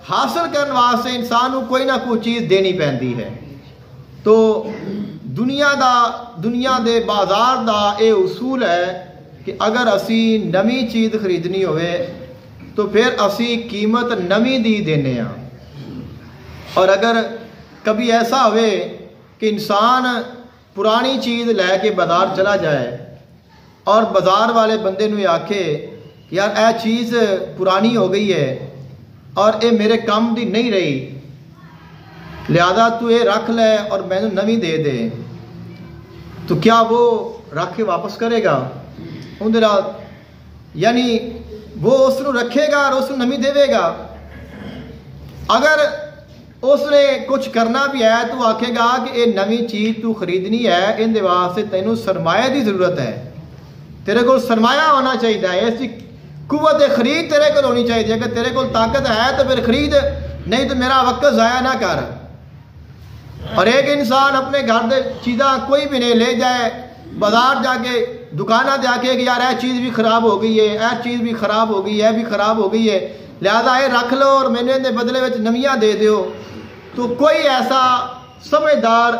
حاصل کرنے واسطے انسان نو کوئی نہ کوئی چیز دینی پیندی ہے۔ تو دنیا دے بازار دا اے اصول ہے کہ اگر اسی نمی چیز خریدنی ہوئے تو پھر اسی قیمت نمی دی دینے ہیں، اور اگر کبھی ایسا ہوئے کہ انسان پرانی چیز لے کے بازار چلا جائے اور بازار والے بندے نو آکھے یار اے چیز پرانی ہو گئی ہے اور اے میرے کام دی نہیں رہی، لہذا تو اے رکھ لے اور میں نے نمی دے دے، تو کیا وہ رکھ کے واپس کرے گا؟ یعنی وہ اس کو رکھے گا اور اس کو نمی دے گا؟ اگر اس نے کچھ کرنا بھی ہے تو آکھے گا کہ یہ نمی چیز تو خریدنی ہے، ان دے واسطے تینوں سرمایہ دی ضرورت ہے، تیرے کو سرمایہ ہونا چاہیے ہے، اس کی قوت خرید تیرے کو ہونی چاہیے، اگر تیرے کو طاقت ہے تو پھر خرید، نہیں تو میرا وقت ضائع نہ کر۔ اور ایک انسان اپنے گھر دے چیزاں کوئی بھی نہیں لے جائے، بازار جا کے دکانہ جا کے کہ یار اے چیز بھی خراب ہو گئی ہے، اے چیز بھی خراب ہو گئی ہے، بھی خراب ہو گئی ہے، لہذا یہ رکھ لو اور میں نے بدلے میں نمیاں دے دیو، تو کوئی ایسا سمجھدار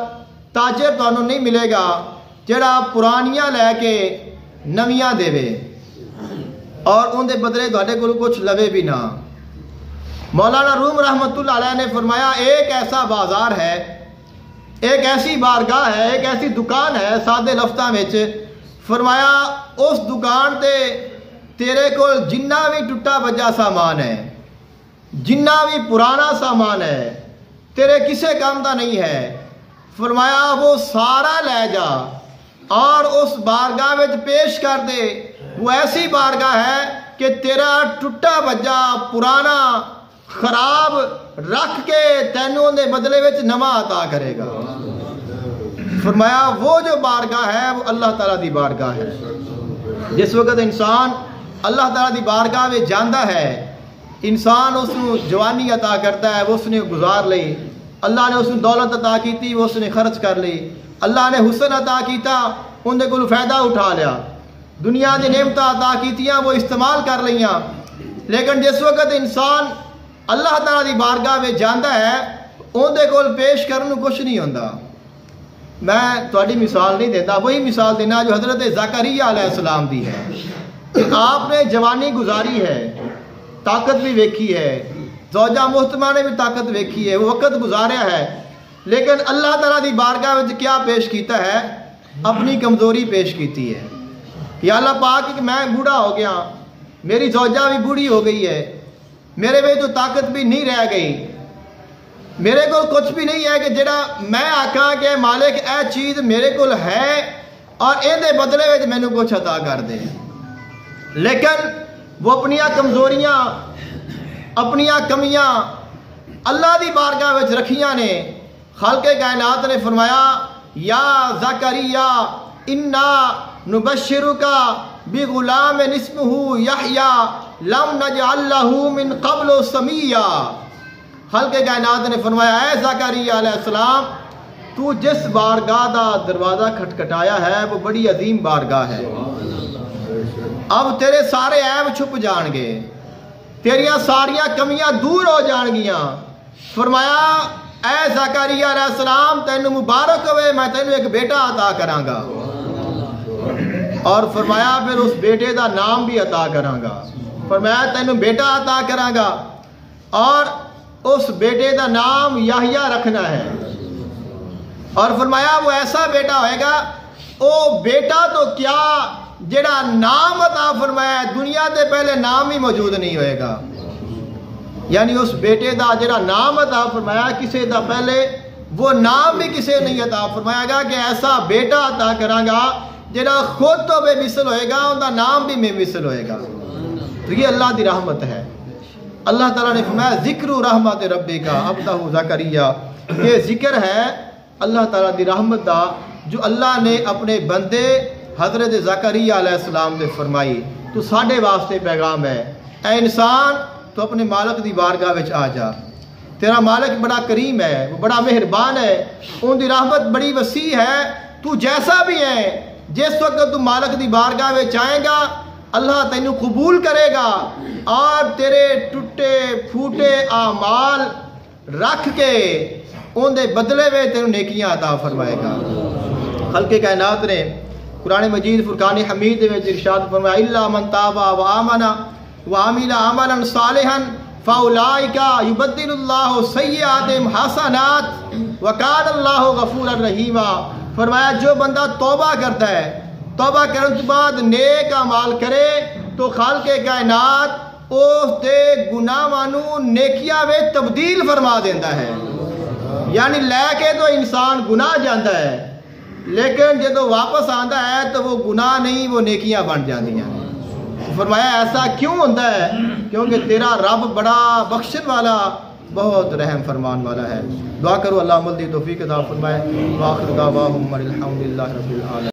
تاجر تانوں نہیں ملے گا جڑا پرانیاں لے کے نمیاں دے اور ان دے بدلے تھوڑے کو کچھ لوے بھی نہ۔ مولانا روم رحمۃ اللہ علیہ نے فرمایا ایک ایسا بازار ہے، ایک ایسی بارگاہ ہے، ایک ایسی دکان ہے سادے لفظاں وچ، فرمایا اس دکان تے تیرے کو جنہ بھی ٹوٹا بجا سامان ہے، جنہ بھی پرانا سامان ہے، تیرے کسے کام دا نہیں ہے، فرمایا وہ سارا لے جا اور اس بارگاہ وچ پیش کر دے، وہ ایسی بارگاہ ہے کہ تیرا ٹوٹا بجا پرانا خراب رکھ کے تینوں دے بدلے وچ نواں عطا کرے گا۔ فرمایا وہ جو بارگاہ ہے وہ اللہ تعالیٰ دی بارگاہ ہے۔ جس وقت انسان اللہ تعالیٰ دی بارگاہ میں جاندہ ہے، انسان اس کو جوانی عطا کرتا ہے، وہ اس نے گزار لی، اللہ نے اس کو دولت عطا کی وہ اس نے خرچ کر لی، اللہ نے حسن عطا کیتا ان دے کول فائدہ اٹھا لیا، دنیا دی نعمت عطا کیتیاں وہ استعمال کر لیاں، لیکن جس وقت انسان اللہ تعالیٰ دی بارگاہ میں جاندہ ہے ان دے کول پیش کرنے کچھ نہیں ہوندہ۔ میں تھوڑی مثال نہیں دیتا، وہی مثال دینا جو حضرت زکریا علیہ السلام دی ہے کہ آپ نے جوانی گزاری ہے، طاقت بھی ویکھی ہے، زوجہ محترمہ نے بھی طاقت ویکھی ہے، وہ وقت گزاریا ہے، لیکن اللہ تعالیٰ دی بارگاہ میں کیا پیش کیتا ہے؟ اپنی کمزوری پیش کیتی ہے کہ اللہ پاک کہ میں بوڑھا ہو گیا، میری زوجہ بھی بوڑھی ہو گئی ہے، میرے میں تو طاقت بھی نہیں رہ گئی، میرے کو کچھ بھی نہیں ہے کہ جڑا میں آکھاں کہ مالک اے چیز میرے کو ہے اور اے دے بدلے میں میں نے کچھ عطا کر دے، لیکن وہ اپنیاں کمزوریاں اپنیاں کمیاں اللہ دی بارگاہ وچ رکھیاں نے۔ خالق کائنات نے فرمایا یا زکریا انا نبشرک بغلام اسمہ یحییٰ لم نجعل لہ من قبل سمیہ۔ خالق کائنات نے فرمایا اے زکریا علیہ السلام تو جس بارگاہ دا دروازہ کھٹکھٹایا ہے وہ بڑی عظیم بارگاہ ہے، اب تیرے سارے عیب چھپ جان گے، تیریاں ساریاں کمیاں دور ہو جان گیاں۔ فرمایا اے زکریا علیہ السلام تینوں مبارک ہوئے، میں تینوں ایک بیٹا عطا کراں گا، اور فرمایا پھر اس بیٹے دا نام بھی عطا کراں گا، فرمایا تینوں بیٹا عطا کراں گا اور اس بیٹے دا نام یحییٰ رکھنا ہے، اور فرمایا وہ ایسا بیٹا ہوئے گا، او بیٹا تو کیا جڑا نام عطا فرمایا دنیا دے پہلے نام ہی موجود نہیں ہوئے گا، یعنی اس بیٹے دا جڑا نام عطا فرمایا کسے دا پہلے وہ نام بھی کسی نہیں عطا فرمایا گا کہ ایسا بیٹا عطا کروں گا جہاں خود تو بے مثل ہوئے گا، ان کا نام بھی بے مثل ہوئے گا۔ تو یہ اللہ دی رحمت ہے۔ اللہ تعالیٰ نے فرمایا ذکر رحمت ربی کا عبدہ زکریا، یہ ذکر ہے اللہ تعالیٰ دی رحمت دا جو اللہ نے اپنے بندے حضرت زکریا علیہ السلام سے فرمائی۔ تو ساڈے واسطے پیغام ہے، اے انسان تو اپنے مالک دی بارگاہ وچ آ جا، تیرا مالک بڑا کریم ہے، وہ بڑا مہربان ہے، ان دی رحمت بڑی وسیع ہے۔ تو جیسا بھی ہے، جس وقت تو مالک دی بارگاہ وچ آئے گا اللہ تینوں قبول کرے گا اور تیرے ٹوٹے پھوٹے اعمال رکھ کے ان دے بدلے میں تینوں نیکیاں عطا فرمائے گا۔ خلق کائنات نے قرآن مجید فرقان حمید میں ارشاد فرمایا الا من تاب وآمن وعمل عملا صالحا فاولئک یبدل اللہ سیئاتہم حسنات وکان اللہ غفورا رحیما۔ فرمایا جو بندہ توبہ کرتا ہے، توبہ کرنے کے بعد نیک اعمال کرے تو خالق کائنات اس دے گناہ مانو نیکیاں میں تبدیل فرما دیتا ہے۔ یعنی لے کے تو انسان گناہ جاتا ہے لیکن جب واپس آتا ہے تو وہ گناہ نہیں، وہ نیکیاں بن جاتی ہیں۔ فرمایا ایسا کیوں ہوتا ہے؟ کیونکہ تیرا رب بڑا بخشن والا، بہت رحم فرمان والا ہے۔ دعا کرو اللہ عمل دی توفیق عطا فرمائے۔ وآخر دعواہم الحمدللہ رب العالمین۔